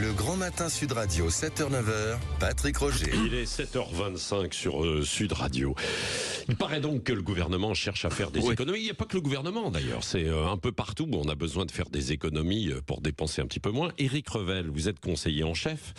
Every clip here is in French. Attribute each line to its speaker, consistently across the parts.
Speaker 1: Le Grand Matin Sud Radio, 7h-9h, Patrick Roger.
Speaker 2: Il est 7h25 sur Sud Radio. Il paraît donc que le gouvernement cherche à faire des économies. Il n'y a pas que le gouvernement d'ailleurs, c'est un peu partout où on a besoin de faire des économies pour dépenser un petit peu moins. Éric Revel, vous êtes conseiller en chef,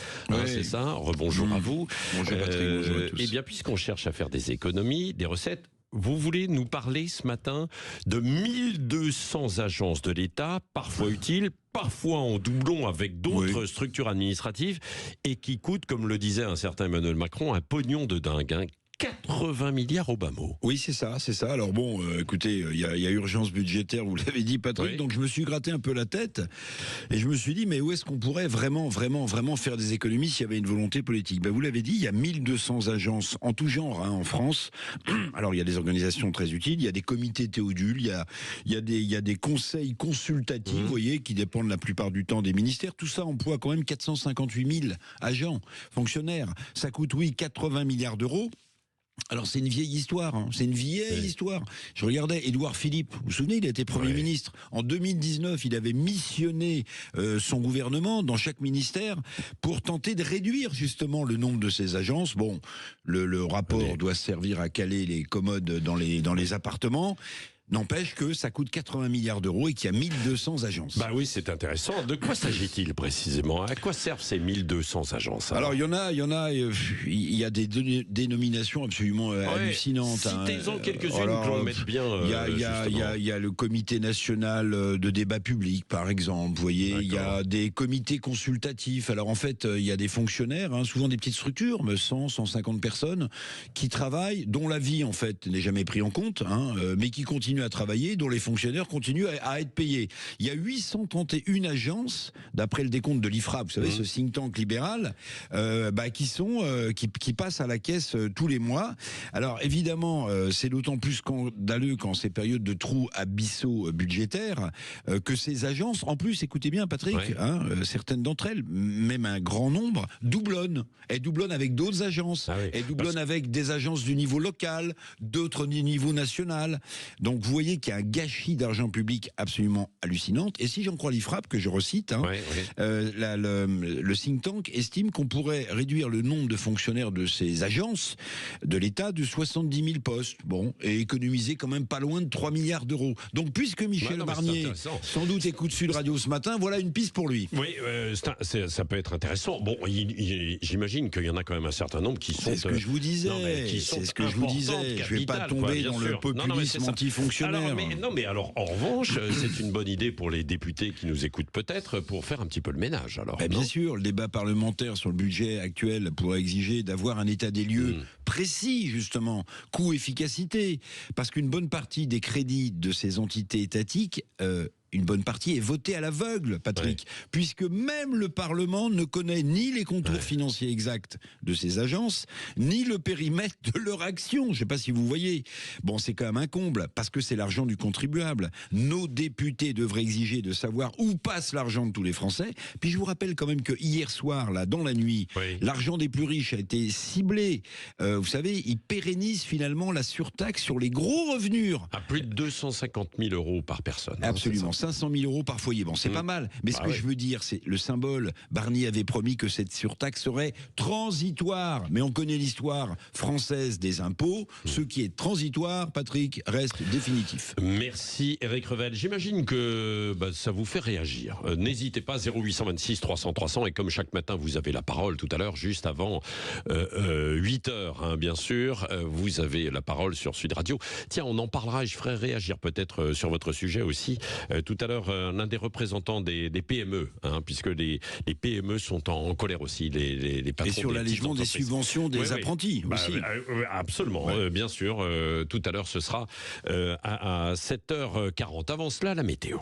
Speaker 2: c'est ça. Rebonjour à vous.
Speaker 3: Bonjour Patrick, bonjour à tous.
Speaker 2: Eh bien, puisqu'on cherche à faire des économies, des recettes, vous voulez nous parler ce matin de 1200 agences de l'État, parfois utiles, parfois en doublon avec d'autres structures administratives, et qui coûtent, comme le disait un certain Emmanuel Macron, un pognon de dingue. 80 milliards au bas mot.
Speaker 3: Oui, c'est ça. Alors bon, écoutez, il y a urgence budgétaire, vous l'avez dit Patrick, donc je me suis gratté un peu la tête et je me suis dit, mais où est-ce qu'on pourrait vraiment faire des économies s'il y avait une volonté politique ? Vous l'avez dit, il y a 1200 agences en tout genre en France. Alors il y a des organisations très utiles, il y a des comités théodules, il y a des conseils consultatifs, vous voyez, qui dépendent la plupart du temps des ministères. Tout ça emploie quand même 458 000 agents, fonctionnaires. Ça coûte, 80 milliards d'euros. Alors c'est une vieille histoire, histoire. Je regardais Édouard Philippe, vous vous souvenez, il a été Premier ministre. En 2019, il avait missionné son gouvernement dans chaque ministère pour tenter de réduire justement le nombre de ces agences. Bon, le rapport doit servir à caler les commodes dans les appartements. N'empêche que ça coûte 80 milliards d'euros et qu'il y a 1200 agences.
Speaker 2: Oui, c'est intéressant. De quoi s'agit-il précisément ? À quoi servent ces 1200 agences ?
Speaker 3: Alors il y a des dénominations absolument hallucinantes.
Speaker 2: Citez-en quelques-unes que l'on mette bien.
Speaker 3: Il y a le comité national de débat public, par exemple. Vous voyez, il y a des comités consultatifs. Alors en fait, il y a des fonctionnaires, souvent des petites structures, 100, 150 personnes, qui travaillent, dont la vie en fait n'est jamais prise en compte, mais qui continuent à travailler, dont les fonctionnaires continuent à être payés. Il y a 831 agences, d'après le décompte de l'IFRA, vous savez, ce think tank libéral, qui passent à la caisse tous les mois. Alors évidemment, c'est d'autant plus scandaleux quand ces périodes de trous abyssaux budgétaires que ces agences, en plus, écoutez bien Patrick, certaines d'entre elles, même un grand nombre, doublonnent. Elles doublonnent avec d'autres agences. Elles doublonnent avec des agences du niveau local, d'autres du niveau national. Donc vous voyez qu'il y a un gâchis d'argent public absolument hallucinant. Et si j'en crois l'IFRAP, que je recite, le think tank estime qu'on pourrait réduire le nombre de fonctionnaires de ces agences de l'État de 70 000 postes. Bon, et économiser quand même pas loin de 3 milliards d'euros. Donc puisque Michel Barnier sans doute écoute Sud Radio ce matin, voilà une piste pour lui.
Speaker 2: Oui, ça peut être intéressant. Bon, j'imagine qu'il y en a quand même un certain nombre qui sont...
Speaker 3: C'est ce que je vous disais. Je vais pas tomber dans le populisme anti-fonctionnaire.
Speaker 2: Alors, en revanche, c'est une bonne idée pour les députés qui nous écoutent peut-être pour faire un petit peu le ménage. Alors,
Speaker 3: bien sûr, le débat parlementaire sur le budget actuel pourrait exiger d'avoir un état des lieux précis, justement, coût-efficacité, parce qu'une bonne partie des crédits de ces entités étatiques... une bonne partie est votée à l'aveugle, Patrick, puisque même le Parlement ne connaît ni les contours financiers exacts de ces agences, ni le périmètre de leur action. Je ne sais pas si vous voyez. Bon, c'est quand même un comble, parce que c'est l'argent du contribuable. Nos députés devraient exiger de savoir où passe l'argent de tous les Français. Puis je vous rappelle quand même que hier soir, là, dans la nuit, l'argent des plus riches a été ciblé. Vous savez, ils pérennisent finalement la surtaxe sur les gros revenus.
Speaker 2: À plus de 250 000 euros par personne.
Speaker 3: Absolument. 500 000 euros par foyer. Bon, c'est pas mal. Mais ce que je veux dire, c'est le symbole. Barnier avait promis que cette surtaxe serait transitoire. Mais on connaît l'histoire française des impôts. Ce qui est transitoire, Patrick, reste définitif.
Speaker 2: Merci Éric Revel. J'imagine que ça vous fait réagir. N'hésitez pas, 0826 300 300. Et comme chaque matin, vous avez la parole tout à l'heure, juste avant 8h, bien sûr. Vous avez la parole sur Sud Radio. Tiens, on en parlera et je ferai réagir peut-être sur votre sujet aussi. Tout à l'heure, l'un des représentants des PME, puisque les PME sont en colère aussi, les patrons.
Speaker 3: Et sur l'allègement des subventions des apprentis aussi.
Speaker 2: Absolument, bien sûr. Tout à l'heure, ce sera à 7h40. Avant cela, la météo.